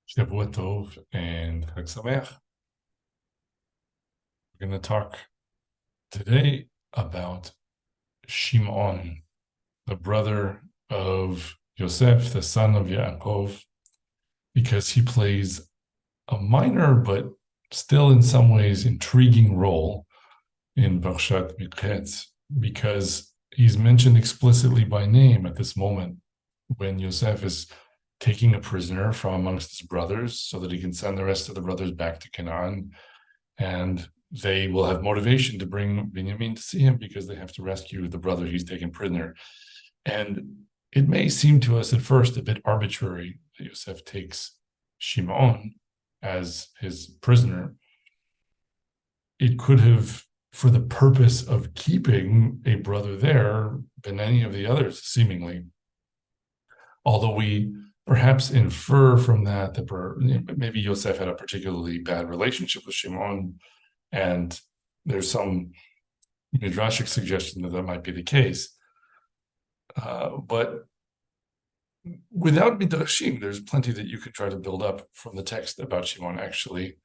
Shavua Tov and Chag Sameach. We're going to talk today about Shimon, the brother of Yosef, the son of Yaakov, because he plays a minor but still in some ways intriguing role in Parshat Miketz, because he's mentioned explicitly by name at this moment when Yosef is taking a prisoner from amongst his brothers so that he can send the rest of the brothers back to Canaan. And they will have motivation to bring Benjamin to see him because they have to rescue the brother he's taken prisoner. And it may seem to us at first a bit arbitrary that Yosef takes Shimon as his prisoner. It could have, for the purpose of keeping a brother there, been any of the others, seemingly. Although we perhaps infer from that maybe Yosef had a particularly bad relationship with Shimon, and there's some midrashic suggestion that might be the case. But without midrashim, there's plenty that you could try to build up from the text about Shimon, actually.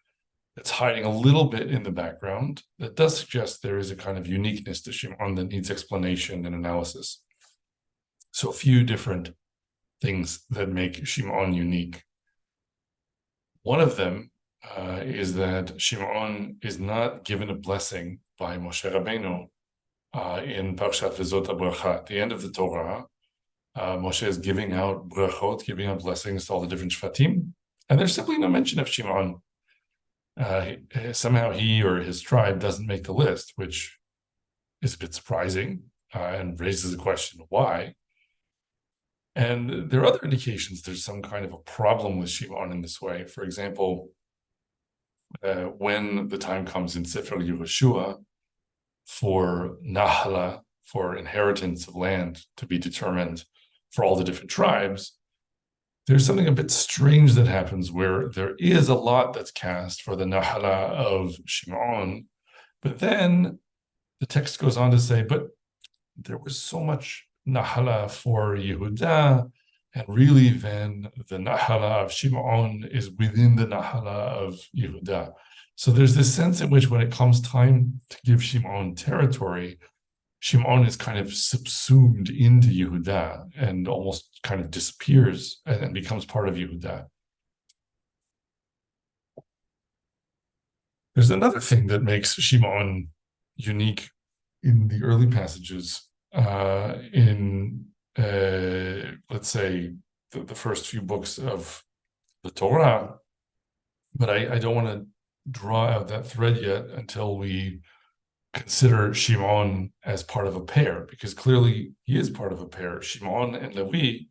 It's hiding a little bit in the background that does suggest there is a kind of uniqueness to Shimon that needs explanation and analysis. So a few different things that make Shimon unique. One of them is that Shimon is not given a blessing by Moshe Rabbeinu in Parshat Vezot HaBracha. At the end of the Torah, Moshe is giving out brachot, giving out blessings to all the different shvatim, and there's simply no mention of Shimon. Somehow he or his tribe doesn't make the list, which is a bit surprising and raises the question of why. And there are other indications there's some kind of a problem with Shimon in this way. For example, when the time comes in Sefer Yehoshua for Nahala, for inheritance of land to be determined for all the different tribes, there's something a bit strange that happens where there is a lot that's cast for the Nahala of Shimon, but then the text goes on to say, but there was so much Nahala for Yehuda, and really then the Nahala of Shimon is within the Nahala of Yehuda. So there's this sense in which when it comes time to give Shimon territory, Shimon is kind of subsumed into Yehuda and almost kind of disappears and becomes part of Yehuda. There's another thing that makes Shimon unique in the early passages let's say, the first few books of the Torah, but I don't want to draw out that thread yet until we consider Shimon as part of a pair, because clearly he is part of a pair. Shimon and Levi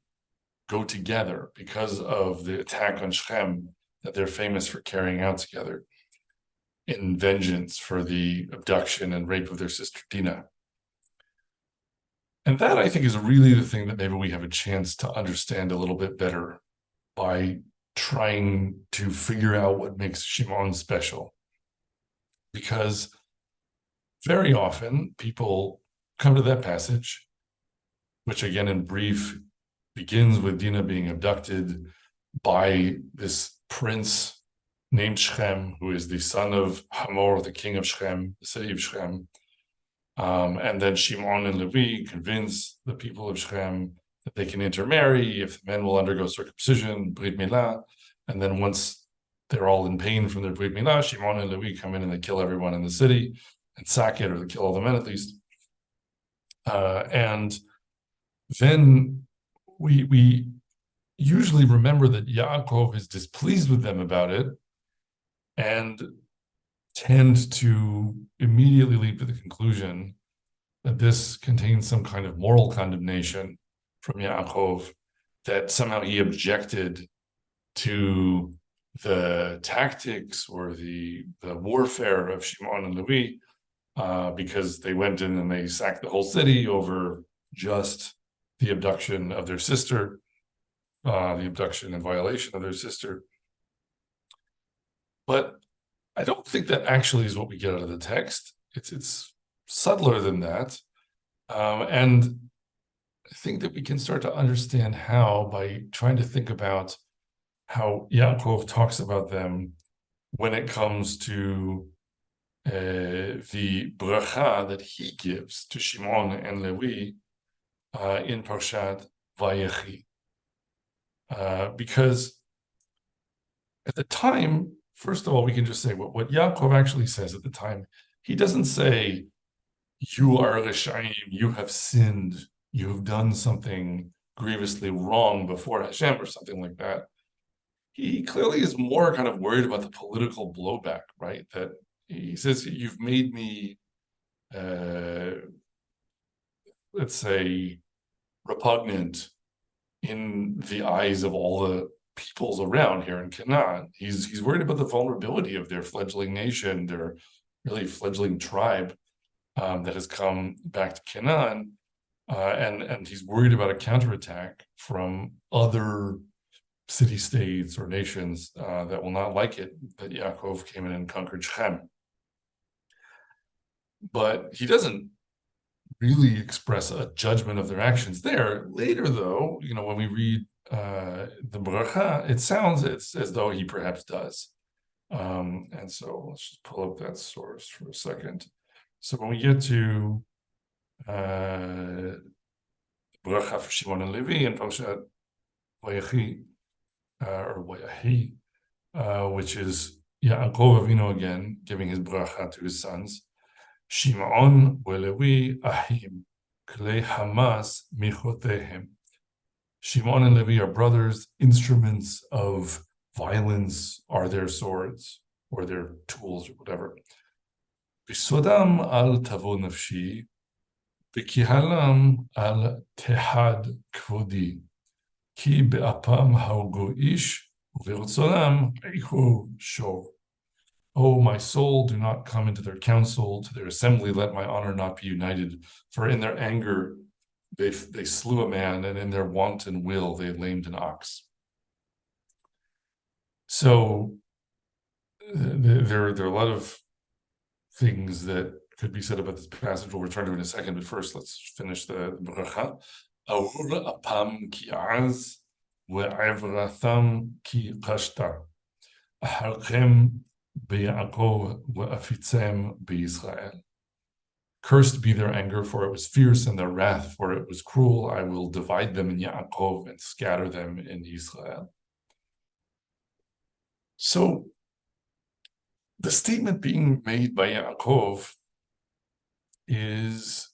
go together because of the attack on Shechem that they're famous for carrying out together in vengeance for the abduction and rape of their sister Dinah. And that, I think, is really the thing that maybe we have a chance to understand a little bit better by trying to figure out what makes Shimon special. Because very often people come to that passage, which again in brief begins with Dinah being abducted by this prince named Shechem, who is the son of Hamor, the king of Shechem, the city of Shechem. And then Shimon and Levi convince the people of Shechem that they can intermarry if the men will undergo circumcision, Brit Milah. And then once they're all in pain from their Brit Milah, Shimon and Levi come in and they kill everyone in the city and sack it, or they kill all the men at least. And then we usually remember that Yaakov is displeased with them about it and tend to immediately lead to the conclusion that this contains some kind of moral condemnation from Yaakov, that somehow he objected to the tactics or the warfare of Shimon and Levi because they went in and they sacked the whole city over just the abduction of their sister, the abduction and violation of their sister. But I don't think that actually is what we get out of the text. It's subtler than that. And I think that we can start to understand how by trying to think about how Yaakov talks about them when it comes to the bracha that he gives to Shimon and Levi in Parshat Vayechi. Because at the time, first of all, we can just say what Yaakov actually says at the time. He doesn't say, you are Rishayim, you have sinned, you have done something grievously wrong before Hashem or something like that. He clearly is more kind of worried about the political blowback, right? That he says, you've made me, let's say, repugnant in the eyes of all the peoples around here in Canaan. He's worried about the vulnerability of their fledgling nation, their really fledgling tribe that has come back to Canaan, and he's worried about a counterattack from other city-states or nations that will not like it that Yaakov came in and conquered Shechem. But he doesn't really express a judgment of their actions there. Later, though, when we read the bracha, it sounds as though he perhaps does. And so let's just pull up that source for a second. So when we get to bracha for Shimon and Levi and Parshat Vayechi, or Vayehi, which is Yaakov Avinu again giving his bracha to his sons. Shimon uLevi ahim, klei hamas michotehem. Shimon and Levi are brothers. Instruments of violence are their swords or their tools or whatever. Bisodam al tavo nafshi, bikihalam al tehad kvodi, ki be'apam haugo ish, uvertzolam eichu shov. Oh, my soul, do not come into their council, to their assembly, let my honor not be united. For in their anger, they slew a man, and in their wanton will, they lamed an ox. So there are a lot of things that could be said about this passage. We'll return to it in a second, but first let's finish the bracha. Ahur apam ki az, ve'evratham ki kashta. Aharchem beYaakov ve'afitzem beYisrael. Cursed be their anger, for it was fierce, and their wrath, for it was cruel. I will divide them in Yaakov and scatter them in Israel. So the statement being made by Yaakov is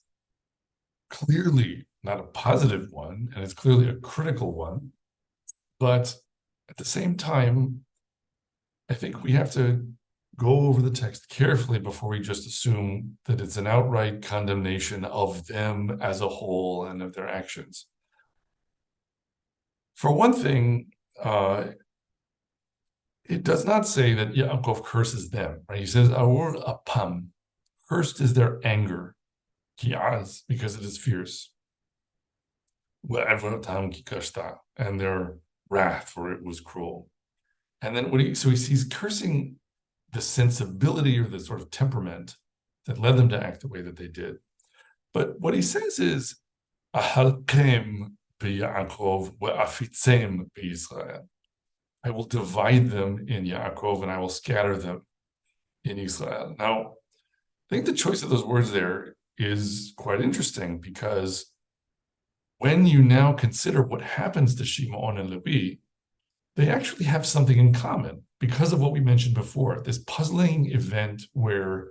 clearly not a positive one, and it's clearly a critical one. But at the same time, I think we have to go over the text carefully before we just assume that it's an outright condemnation of them as a whole and of their actions. For one thing, it does not say that Yaakov curses them, right? He says, Aur apam. Cursed is their anger, ki'az, because it is fierce. Ve'evratam ki kashta, and their wrath, for it was cruel. And then he's cursing the sensibility or the sort of temperament that led them to act the way that they did. But what he says is, Ahalkem beYaakov ve'afitzem beYisrael. I will divide them in Yaakov and I will scatter them in Israel. Now, I think the choice of those words there is quite interesting, because when you now consider what happens to Shimon and Levi, they actually have something in common because of what we mentioned before, this puzzling event where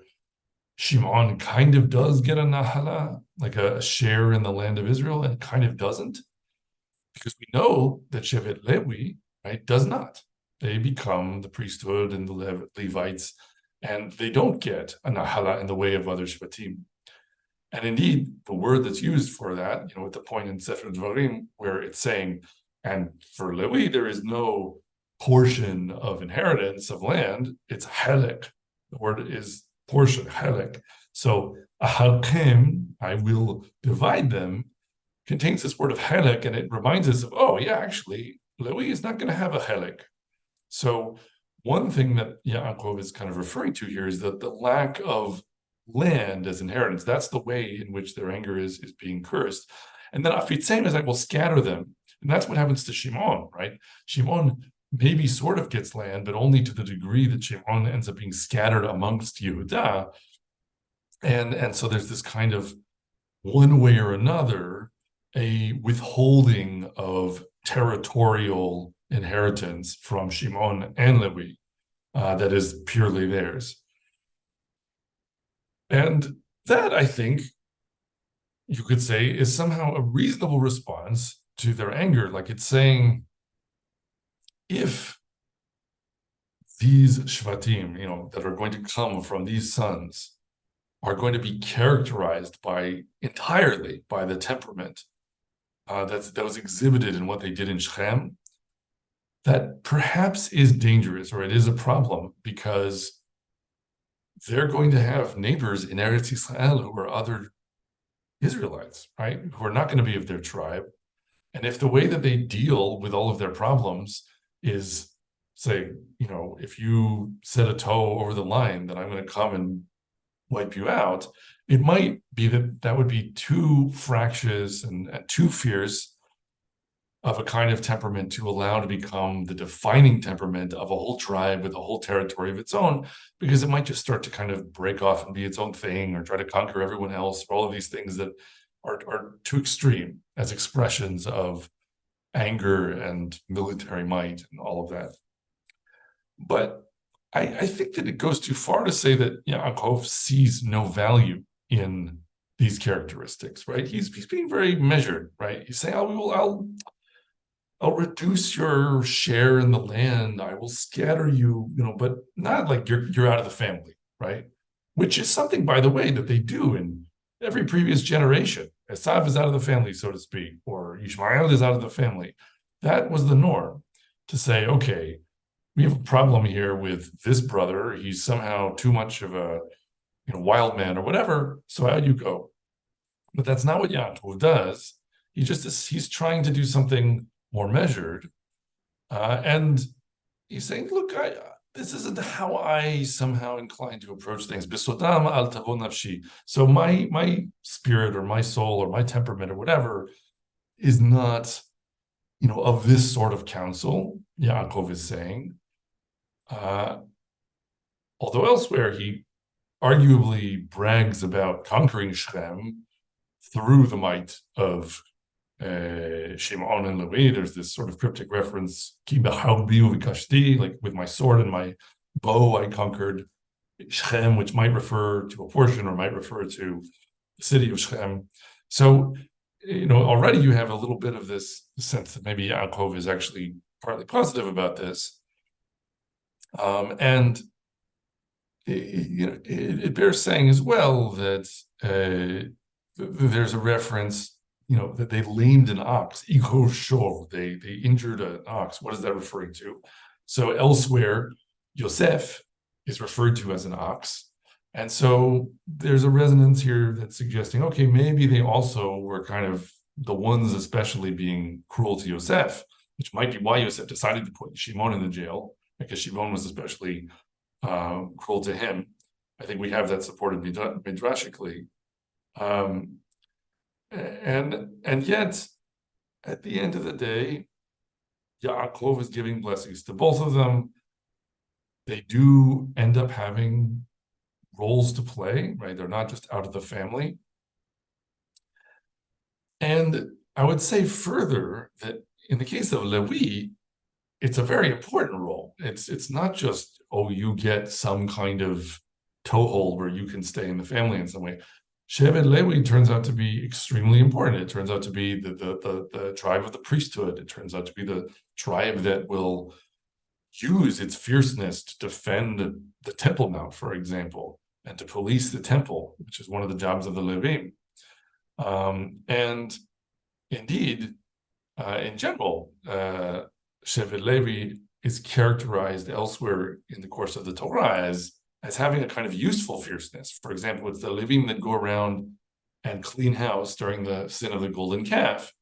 Shimon kind of does get a nahala, like a share in the land of Israel, and kind of doesn't, because we know that Shevet Levi, right, does not. They become the priesthood and the Levites, and they don't get a nahala in the way of other Shvatim. And indeed, the word that's used for that, at the point in Sefer Dvarim where it's saying, and for Levi, there is no portion of inheritance of land, it's helek. The word is portion, helek. So, ahalkem, I will divide them, contains this word of helek, and it reminds us of, actually, Levi is not going to have a helek. So, one thing that Yaakov is kind of referring to here is that the lack of land as inheritance, that's the way in which their anger is being cursed. And then afitzem is I will scatter them. And that's what happens to Shimon, right? Shimon maybe sort of gets land, but only to the degree that Shimon ends up being scattered amongst Yehuda. And so there's this kind of, one way or another, a withholding of territorial inheritance from Shimon and Levi that is purely theirs. And that, I think, you could say, is somehow a reasonable response to their anger. Like, it's saying, if these shvatim, that are going to come from these sons are going to be characterized entirely by the temperament that was exhibited in what they did in Shechem, that perhaps is dangerous, or it is a problem, because they're going to have neighbors in Eretz Yisrael who are other Israelites, right? Who are not going to be of their tribe. And if the way that they deal with all of their problems is, say, if you set a toe over the line, then I'm going to come and wipe you out, it might be that would be too fractious and too fierce of a kind of temperament to allow to become the defining temperament of a whole tribe with a whole territory of its own, because it might just start to kind of break off and be its own thing, or try to conquer everyone else, or all of these things that are too extreme as expressions of anger and military might and all of that. But I think that it goes too far to say that Yaakov sees no value in these characteristics, right? He's being very measured, right? He's saying, I'll reduce your share in the land. I will scatter you, but not like you're out of the family, right? Which is something, by the way, that they do in every previous generation. Esav is out of the family, so to speak, or Ishmael is out of the family. That was the norm, to say, okay, we have a problem here with this brother. He's somehow too much of a wild man or whatever, so out you go. But that's not what Yaakov does. He's trying to do something more measured. And he's saying, look, this isn't how I somehow incline to approach things. Bisodam al tavo nafshi. So my spirit or my soul or my temperament or whatever is not, of this sort of counsel, Yaakov is saying. Although elsewhere he arguably brags about conquering Shechem through the might of Shimon and Levi. There's this sort of cryptic reference, Ki b'charbi u'vikashti, like with my sword and my bow I conquered Shechem, which might refer to a portion or might refer to the city of Shechem. So, already you have a little bit of this sense that maybe Yaakov is actually partly positive about this. And it bears saying as well that there's a reference, that they lamed an ox, iko shor, they injured an ox. What is that referring to? So elsewhere, Yosef is referred to as an ox. And so there's a resonance here that's suggesting, okay, maybe they also were kind of the ones especially being cruel to Yosef, which might be why Yosef decided to put Shimon in the jail, because Shimon was especially cruel to him. I think we have that supported midrashically. And yet, at the end of the day, Yaakov is giving blessings to both of them. They do end up having roles to play, right? They're not just out of the family. And I would say further that in the case of Levi, it's a very important role. It's not just, you get some kind of toehold where you can stay in the family in some way. Shevet Levi turns out to be extremely important. It turns out to be the tribe of the priesthood. It turns out to be the tribe that will use its fierceness to defend the Temple Mount, for example, and to police the temple, which is one of the jobs of the Levim. And indeed, in general, Shevet Levi is characterized elsewhere in the course of the Torah as having a kind of useful fierceness. For example, it's the Levim that go around and clean house during the sin of the golden calf,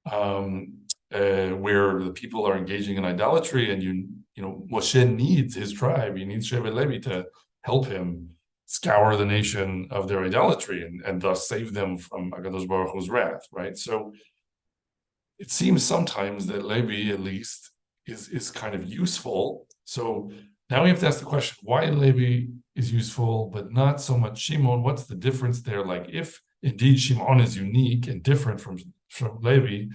where the people are engaging in idolatry, and Moshe needs his tribe. He needs Shevet Levi to help him scour the nation of their idolatry and thus save them from HaKadosh Baruch Hu's wrath, right? So it seems sometimes that Levi, at least, is kind of useful. So now we have to ask the question, why Levi is useful, but not so much Shimon? What's the difference there? Like, if indeed Shimon is unique and different from Levi,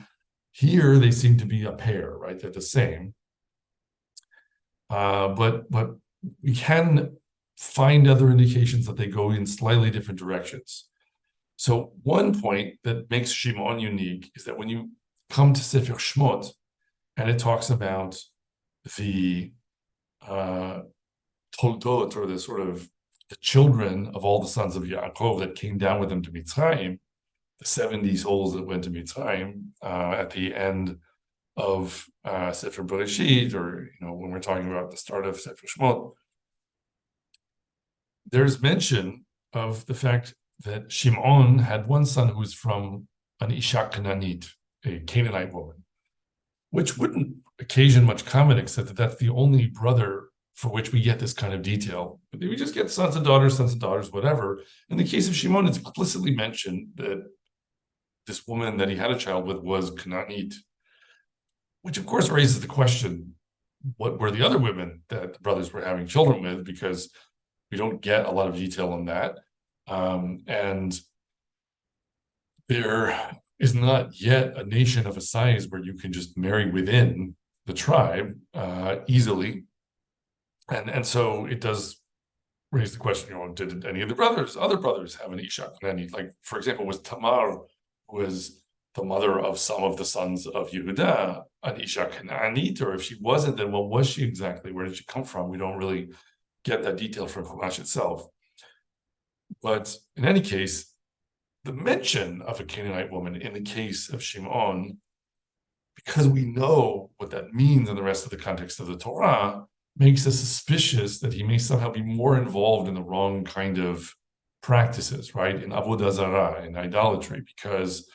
here they seem to be a pair, right? They're the same. But we can find other indications that they go in slightly different directions. So one point that makes Shimon unique is that when you come to Sefer Shmot, and it talks about the Toldot, or the sort of the children of all the sons of Yaakov that came down with them to Mitzrayim, the 70 souls that went to Mitzrayim at the end of Sefer Bereshit, or when we're talking about the start of Sefer Shmot, there's mention of the fact that Shimon had one son who was from an Isha Canaanite, a Canaanite woman, which wouldn't occasion much comment, except that that's the only brother for which we get this kind of detail. But we just get sons and daughters, whatever. In the case of Shimon, it's explicitly mentioned that this woman that he had a child with was Canaanite, which of course raises the question, what were the other women that the brothers were having children with? Because we don't get a lot of detail on that. And there is not yet a nation of a size where you can just marry within the tribe easily. And so it does raise the question, did any of the other brothers have an Isha Canaanite? Like, for example, was Tamar, who was the mother of some of the sons of Yehuda, an Isha Canaanite? Or if she wasn't, then what was she exactly? Where did she come from? We don't really get that detail from Chumash itself. But in any case, the mention of a Canaanite woman in the case of Shimon, because we know what that means in the rest of the context of the Torah, makes us suspicious that he may somehow be more involved in the wrong kind of practices, right? In Avodah Zarah, in idolatry, because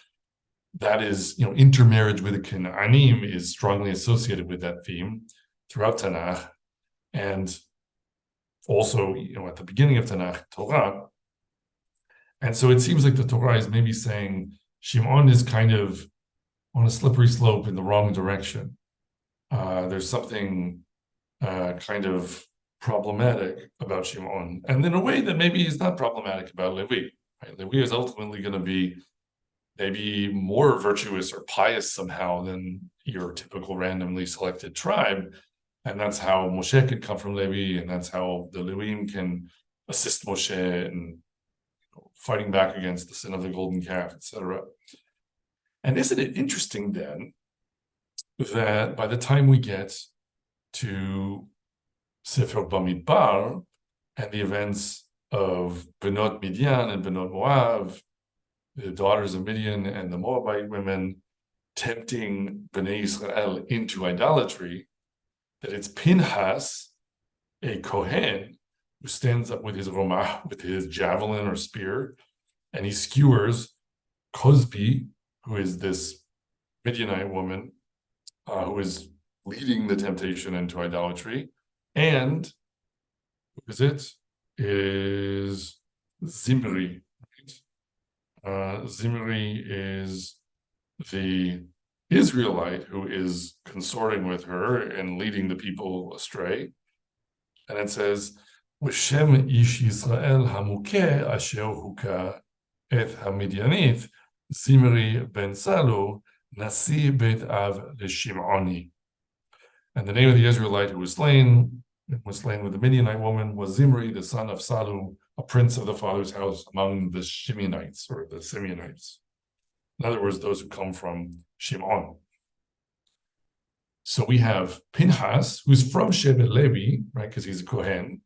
that is, intermarriage with the Canaanim is strongly associated with that theme throughout Tanakh, and also, at the beginning of Tanakh, Torah. And so it seems like the Torah is maybe saying Shimon is kind of on a slippery slope in the wrong direction. There's something kind of problematic about Shimon, and in a way that maybe is not problematic about Levi. Right? Levi is ultimately going to be maybe more virtuous or pious somehow than your typical randomly selected tribe. And that's how Moshe could come from Levi, and that's how the Levim can assist Moshe in fighting back against the sin of the golden calf, etc. And isn't it interesting then that by the time we get to Sefer Bamidbar and the events of Benot Midian and Benot Moab, the daughters of Midian and the Moabite women tempting Bnei Israel into idolatry, that it's Pinchas, a Kohen, who stands up with his romah, with his javelin or spear, and he skewers Cosbi, who is this Midianite woman who is leading the temptation into idolatry, and who is it? It is Zimri. Zimri is the Israelite who is consorting with her and leading the people astray. And it says, V'shem ish Yisrael hamukeh asher huka et hamidyanit, Zimri ben Salu, nasi beit av l'Shimoni. And the name of the Israelite who was slain with the Midianite woman, was Zimri, the son of Salu, a prince of the father's house among the Shimonites, or the Simeonites. In other words, those who come from Shimon. So we have Pinchas, who's from Shevet Levi, right, because he's a Kohen,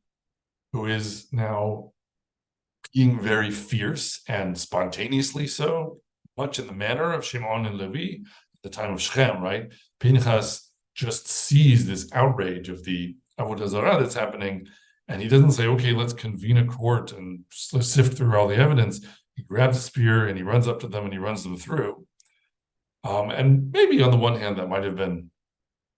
who is now being very fierce and spontaneously so, much in the manner of Shimon and Levi at the time of Shechem, right? Pinchas just sees this outrage of the Avodah Zarah that's happening, and he doesn't say, okay, let's convene a court and sift through all the evidence. He grabs a spear and he runs up to them and he runs them through. And maybe on the one hand, that might have been,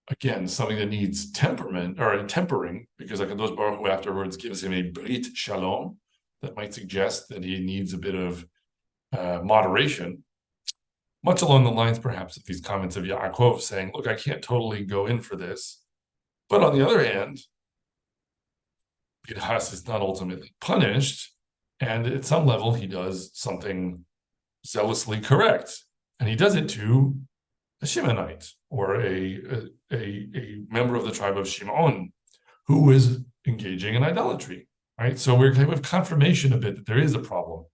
again, something that needs temperament or tempering, because HaKadosh Baruch Hu afterwards gives him a Brit Shalom that might suggest that he needs a bit of moderation. much along the lines, perhaps, of these comments of Yaakov saying, look, I can't totally go in for this. But on the other hand, Pinchas is not ultimately punished, and at some level, he does something zealously correct. And he does it to a Shimonite or a member of the tribe of Shimon who is engaging in idolatry, right? So we're kind of confirmation a bit that there is a problem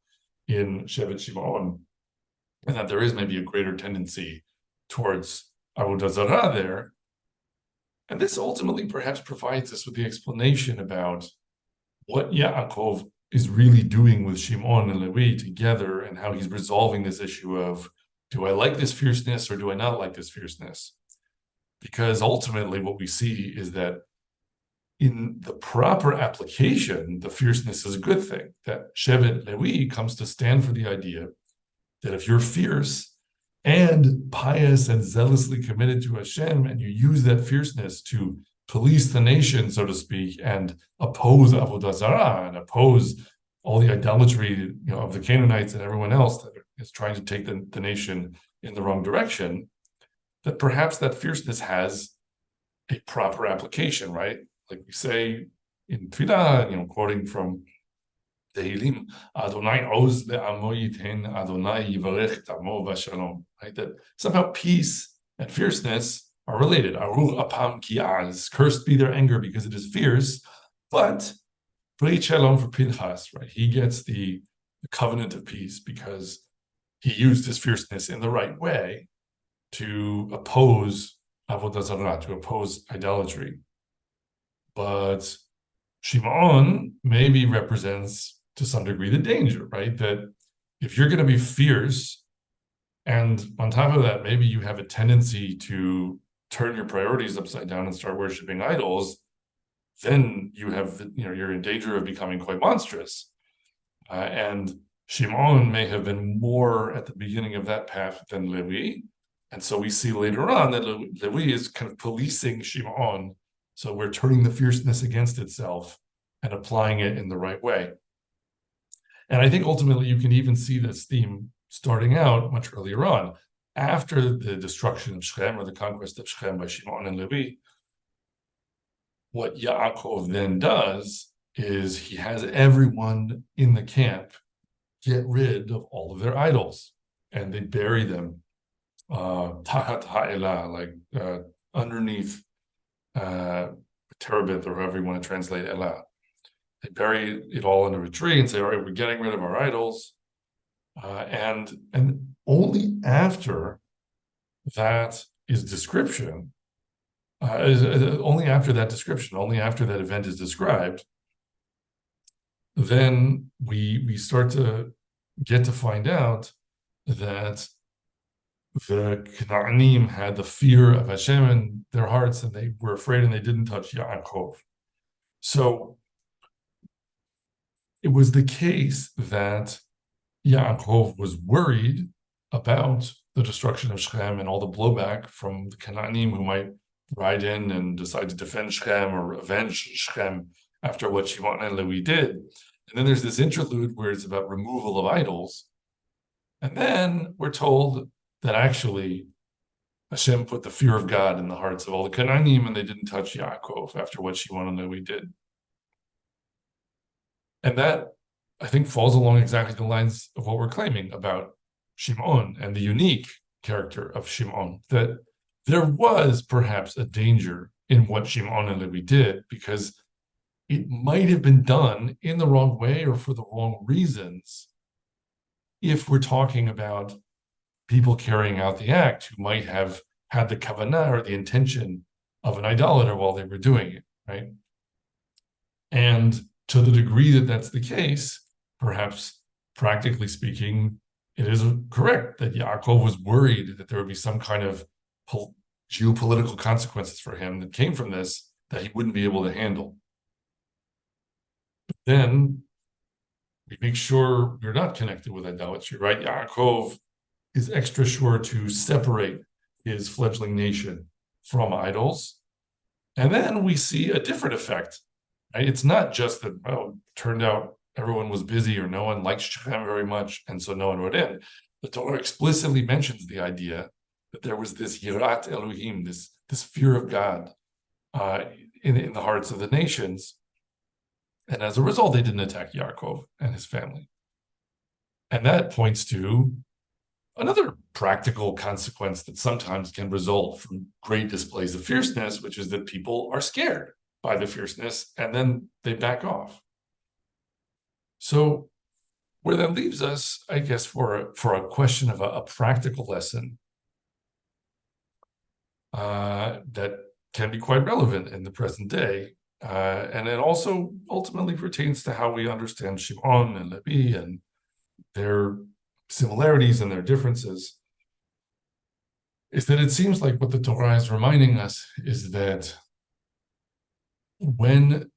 in Shevet Shimon, and that there is maybe a greater tendency towards Avodah Zarah there. And this ultimately perhaps provides us with the explanation about what Yaakov is really doing with Shimon and Levi together, and how he's resolving this issue of, do I like this fierceness or do I not like this fierceness? Because ultimately what we see is that in the proper application, the fierceness is a good thing, that Shevet Levi comes to stand for the idea that if you're fierce and pious and zealously committed to Hashem, and you use that fierceness to police the nation, so to speak, and oppose Avodah Zarah and oppose all the idolatry, of the Canaanites and everyone else that is trying to take the nation in the wrong direction, that perhaps that fierceness has a proper application, right? Like we say in Tefillah, quoting from Tehillim, Adonai oz le'amo yiten, Adonai yivarech t'amo v'shalom, right? That somehow peace and fierceness are related. Arur apam ki az, cursed be their anger because it is fierce, but Brit Shalom for Pinchas, right? He gets the covenant of peace because he used his fierceness in the right way to oppose Avodah Zarah, to oppose idolatry. But Shimon maybe represents, to some degree, the danger, right? That if you're going to be fierce, and on top of that, maybe you have a tendency to turn your priorities upside down and start worshiping idols, then you're in danger of becoming quite monstrous. And Shimon may have been more at the beginning of that path than Levi. And so we see later on that Levi is kind of policing Shimon. So we're turning the fierceness against itself and applying it in the right way. And I think ultimately you can even see this theme starting out much earlier on. After the destruction of Shechem, or the conquest of Shechem by Shimon and Levi, what Yaakov then does is he has everyone in the camp get rid of all of their idols, and they bury them tahat ha'elah, like underneath terebinth, or however you want to translate elah. They bury it all under a tree and say, all right, we're getting rid of our idols. And only after that is description, only after that event is described, then we start to get to find out that the Canaanim had the fear of Hashem in their hearts, and they were afraid, and they didn't touch Yaakov. So it was the case that Yaakov was worried about the destruction of Shechem and all the blowback from the Canaanim who might ride in and decide to defend Shechem or avenge Shechem after what Shimon and Levi did. And then there's this interlude where it's about removal of idols. And then we're told that actually Hashem put the fear of God in the hearts of all the Canaanim, and they didn't touch Yaakov after what Shimon and Levi did. And that, I think, falls along exactly the lines of what we're claiming about Shimon and the unique character of Shimon, that there was perhaps a danger in what Shimon and Levi did, because it might have been done in the wrong way or for the wrong reasons, if we're talking about people carrying out the act who might have had the kavanah, or the intention of an idolater, while they were doing it, right? And to the degree that that's the case, perhaps practically speaking, it is correct that Yaakov was worried that there would be some kind of geopolitical consequences for him that came from this that he wouldn't be able to handle. But then we make sure we're not connected with idolatry, right? Yaakov is extra sure to separate his fledgling nation from idols. And then we see a different effect, right? It's not just that, turned out everyone was busy, or no one liked Shechem very much, and so no one went in. the Torah explicitly mentions the idea that there was this yirat Elohim, this fear of God in the hearts of the nations. And as a result, they didn't attack Yaakov and his family. And that points to another practical consequence that sometimes can result from great displays of fierceness, which is that people are scared by the fierceness and then they back off. So where that leaves us, I guess, for a question of a practical lesson that can be quite relevant in the present day. And it also ultimately pertains to how we understand Shimon and Levi and their similarities and their differences, is that it seems like what the Torah is reminding us is that when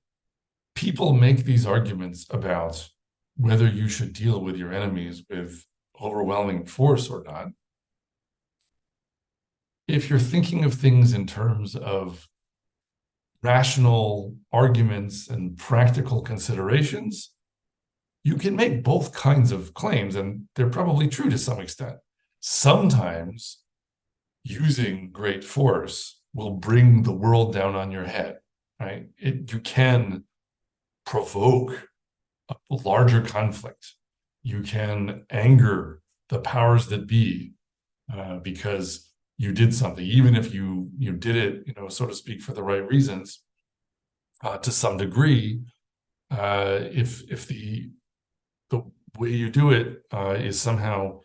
people make these arguments about whether you should deal with your enemies with overwhelming force or not, if you're thinking of things in terms of rational arguments and practical considerations, you can make both kinds of claims, and they're probably true to some extent. Sometimes using great force will bring the world down on your head, right? You can provoke a larger conflict. You can anger the powers that be because you did something, even if you did it, so to speak, for the right reasons. To some degree, if the way you do it is somehow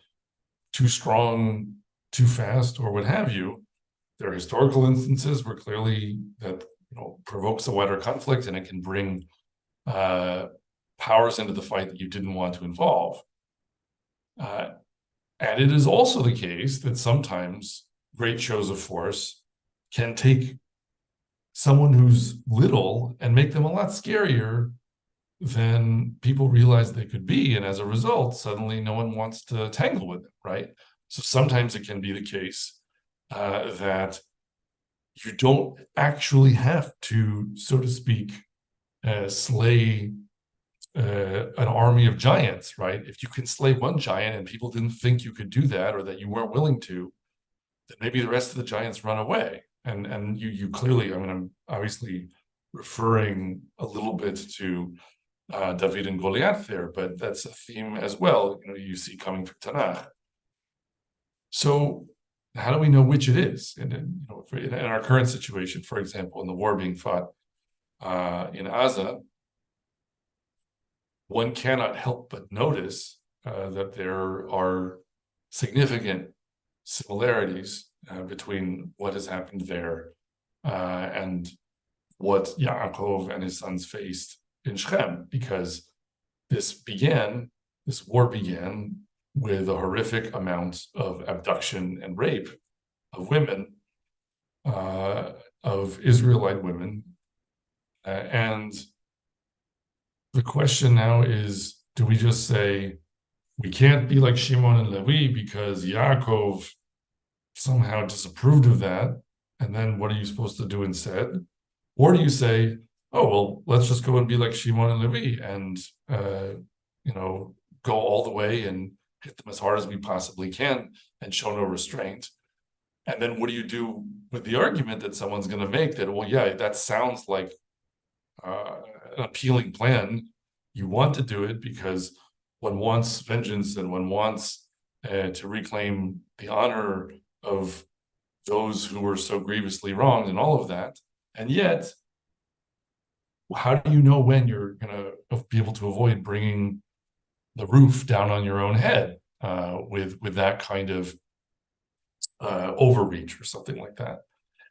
too strong, too fast, or what have you, there are historical instances where clearly that provokes a wider conflict and it can bring powers into the fight that you didn't want to involve. And it is also the case that sometimes great shows of force can take someone who's little and make them a lot scarier than people realize they could be. And as a result, suddenly no one wants to tangle with them, right? So sometimes it can be the case that you don't actually have to, so to speak, slay an army of giants, right? If you can slay one giant and people didn't think you could do that or that you weren't willing to, then maybe the rest of the giants run away. And you clearly, I'm obviously referring a little bit to David and Goliath there, but that's a theme as well, you see coming through Tanakh. So how do we know which it is? And in our current situation, for example, in the war being fought in Gaza, one cannot help but notice that there are significant similarities between what has happened there and what Yaakov and his sons faced in Shechem, because this war began with a horrific amount of abduction and rape of women, of Israelite women. And the question now is, do we just say, we can't be like Shimon and Levi because Yaakov somehow disapproved of that, and then what are you supposed to do instead? Or do you say, oh, well, let's just go and be like Shimon and Levi and, go all the way and hit them as hard as we possibly can and show no restraint. And then what do you do with the argument that someone's going to make that, well, yeah, that sounds like an appealing plan. You want to do it because one wants vengeance and one wants to reclaim the honor of those who were so grievously wronged and all of that. And yet, how do you know when you're going to be able to avoid bringing the roof down on your own head with that kind of overreach or something like that?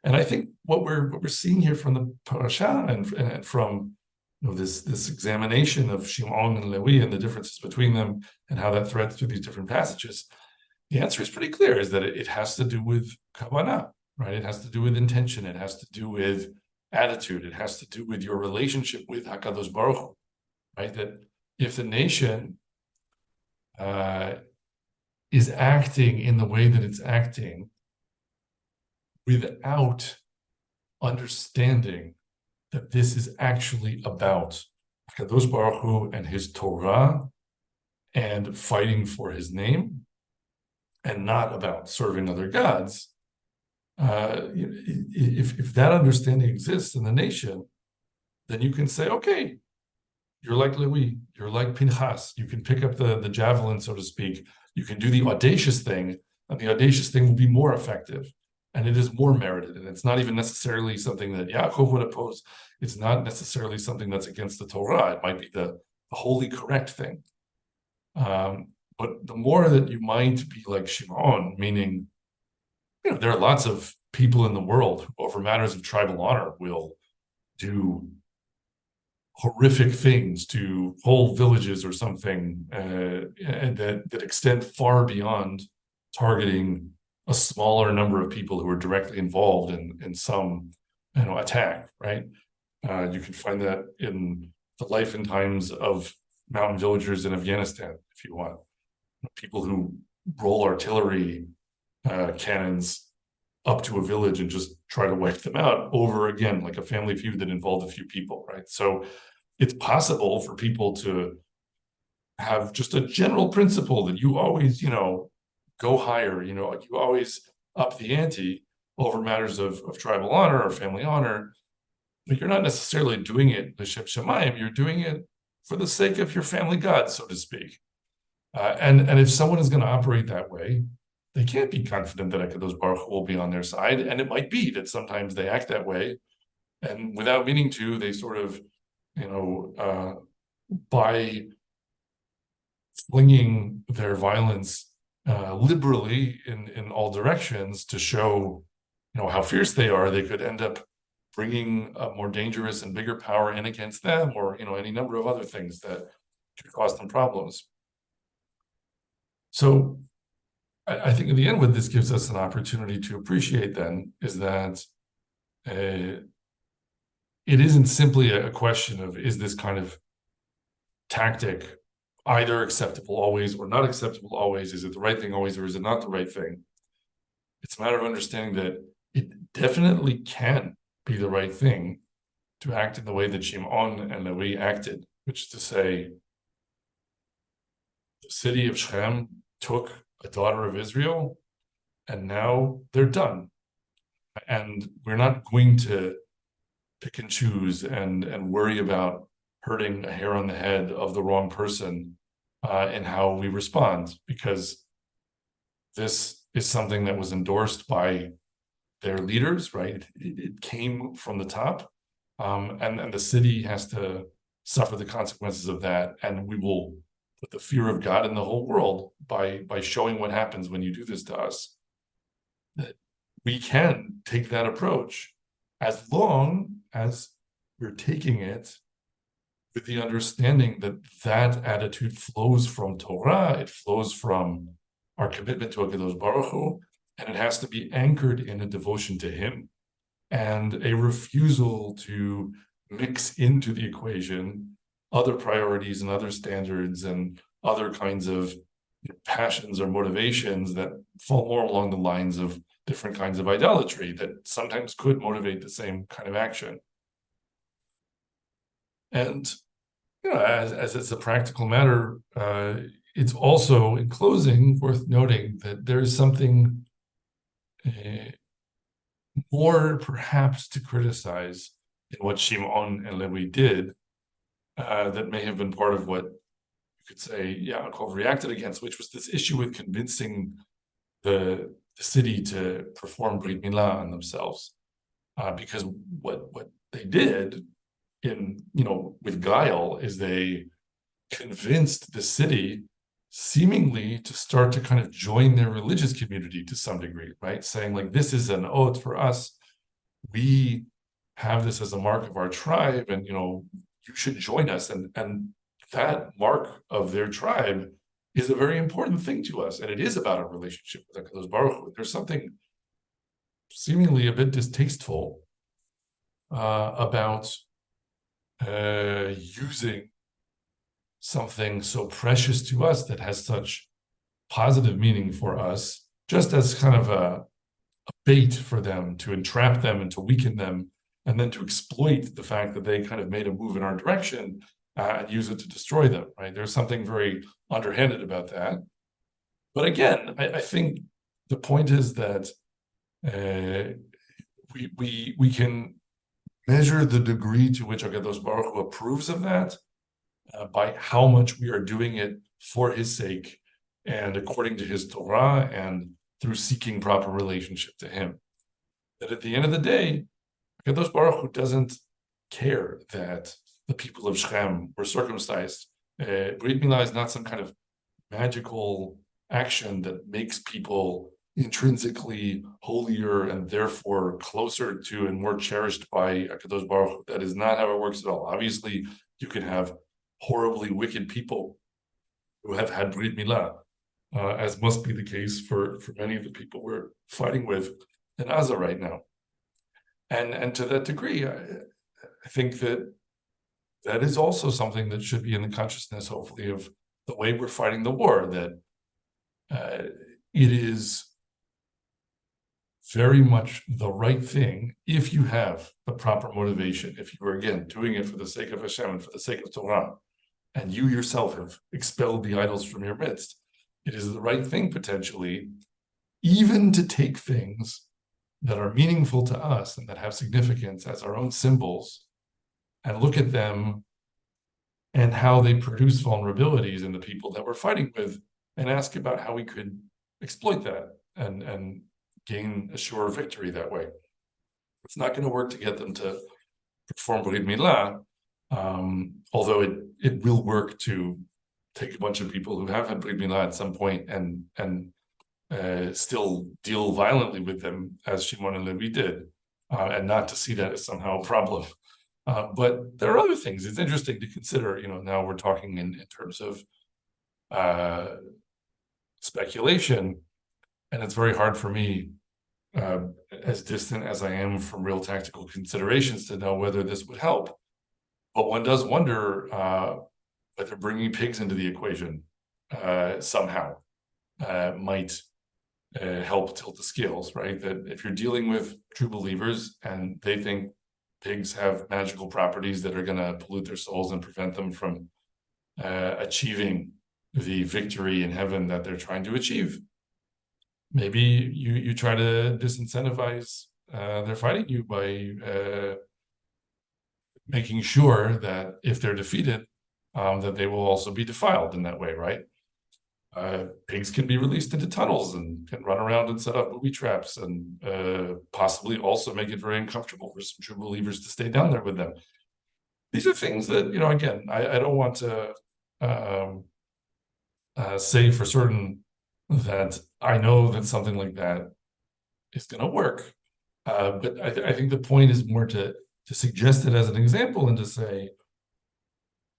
And I think what we're seeing here from the Parshat and from this examination of Shimon and Levi and the differences between them and how that threads through these different passages, the answer is pretty clear: is that it has to do with kavanah, right? It has to do with intention. It has to do with attitude. It has to do with your relationship with Hakadosh Baruch Hu, right? That if the nation is acting in the way that it's acting without understanding that this is actually about Hakadosh Baruch Hu and his Torah and fighting for his name, and not about serving other gods, if that understanding exists in the nation, then you can say, okay, you're like Levi, you're like Pinchas. You can pick up the javelin, so to speak. You can do the audacious thing, and the audacious thing will be more effective, and it is more merited. And it's not even necessarily something that Yaakov would oppose. It's not necessarily something that's against the Torah. It might be the wholly correct thing. But the more that you might be like Shimon, meaning, there are lots of people in the world who, over matters of tribal honor, will do horrific things to whole villages or something, and that extend far beyond targeting a smaller number of people who are directly involved in some attack, right? You can find that in the life and times of mountain villagers in Afghanistan, if you want. People who roll artillery cannons up to a village and just try to wipe them out over again, like a family feud that involved a few people, right? So it's possible for people to have just a general principle that you always, go higher, you always up the ante over matters of tribal honor or family honor, but you're not necessarily doing it l'shem shamayim, you're doing it for the sake of your family god, so to speak. And if someone is going to operate that way, they can't be confident that HaKadosh Baruch Hu will be on their side. And it might be that sometimes they act that way, and without meaning to, they sort of, by flinging their violence liberally in all directions to show, how fierce they are, they could end up bringing a more dangerous and bigger power in against them, or any number of other things that could cause them problems. So I think in the end, what this gives us an opportunity to appreciate then is that it isn't simply a question of, is this kind of tactic either acceptable always or not acceptable always? Is it the right thing always, or is it not the right thing? It's a matter of understanding that it definitely can be the right thing to act in the way that Shimon and Levi acted, which is to say, the city of Shechem took a daughter of Israel, and now they're done. And we're not going to pick and choose and worry about hurting a hair on the head of the wrong person in how we respond, because this is something that was endorsed by their leaders, right? It came from the top, and the city has to suffer the consequences of that, and we will put the fear of God in the whole world by showing what happens when you do this to us. That we can take that approach as long as we're taking it with the understanding that that attitude flows from Torah, it flows from our commitment to HaKadosh Baruch Hu, and it has to be anchored in a devotion to Him and a refusal to mix into the equation other priorities and other standards and other kinds of passions or motivations that fall more along the lines of different kinds of idolatry that sometimes could motivate the same kind of action. And as it's a practical matter, it's also, in closing, worth noting that there is something more perhaps to criticize in what Shimon and Levi did that may have been part of what you could say Yaakov reacted against, which was this issue with convincing the city to perform Brit Milah on themselves. Because what they did with guile is they convinced the city seemingly to start to kind of join their religious community to some degree, right? Saying like, this is an oath for us. We have this as a mark of our tribe, and you should join us. And that mark of their tribe is a very important thing to us, and it is about our relationship with HaKadosh Baruch Hu. There's something seemingly a bit distasteful about using something so precious to us that has such positive meaning for us, just as kind of a bait for them, to entrap them and to weaken them, and then to exploit the fact that they kind of made a move in our direction and use it to destroy them, right? There's something very underhanded about that. But again, I think the point is that we can measure the degree to which HaKadosh Baruch Hu approves of that by how much we are doing it for his sake and according to his Torah and through seeking proper relationship to him. That at the end of the day, HaKadosh Baruch Hu doesn't care that the people of Shechem were circumcised. Brit Milah is not some kind of magical action that makes people intrinsically holier and therefore closer to and more cherished by HaKadosh Baruch Hu. That is not how it works at all. Obviously, you can have horribly wicked people who have had Brit Milah, as must be the case for many of the people we're fighting with in Gaza right now. And to that degree, I think that is also something that should be in the consciousness, hopefully, of the way we're fighting the war, that it is very much the right thing if you have the proper motivation, if you are, again, doing it for the sake of Hashem and for the sake of Torah, and you yourself have expelled the idols from your midst. It is the right thing, potentially, even to take things that are meaningful to us and that have significance as our own symbols and look at them and how they produce vulnerabilities in the people that we're fighting with and ask about how we could exploit that and gain a sure victory that way. It's not going to work to get them to perform Brit Milah, although it will work to take a bunch of people who have had Brit Milah at some point and still deal violently with them, as Shimon and Levi did, and not to see that as somehow a problem. But there are other things. It's interesting to consider, now we're talking in terms of speculation, and it's very hard for me, as distant as I am from real tactical considerations, to know whether this would help. But one does wonder whether bringing pigs into the equation somehow might help tilt the scales, right? That if you're dealing with true believers and they think pigs have magical properties that are going to pollute their souls and prevent them from achieving the victory in heaven that they're trying to achieve, maybe you try to disincentivize their fighting you by making sure that if they're defeated, that they will also be defiled in that way, right? Pigs can be released into tunnels and can run around and set up booby traps and possibly also make it very uncomfortable for some true believers to stay down there with them. These are things that, again, I don't want to say for certain that I know that something like that is going to work. But I think the point is more to suggest it as an example and to say,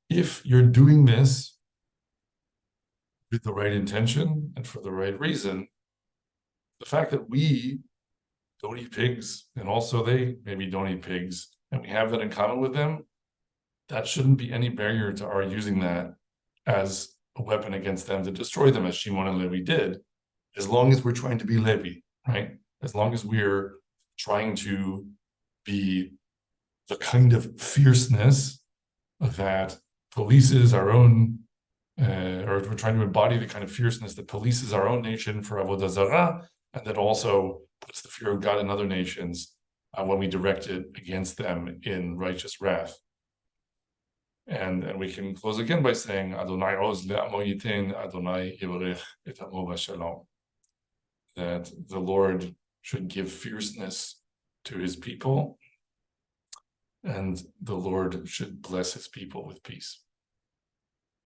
if you're doing this with the right intention and for the right reason, the fact that we don't eat pigs and also they maybe don't eat pigs and we have that in common with them, that shouldn't be any barrier to our using that as a weapon against them to destroy them, as Shimon and Levi did, as long as we're trying to be Levi, right? As long as we're trying to be the kind of fierceness that polices our own, or we're trying to embody the kind of fierceness that polices our own nation for Avodah Zarah, and that also puts the fear of God in other nations when we direct it against them in righteous wrath. And we can close again by saying, Adonai oz le'amo yitin, Adonai yivarech et amo v'shalom. That the Lord should give fierceness to his people, and the Lord should bless his people with peace.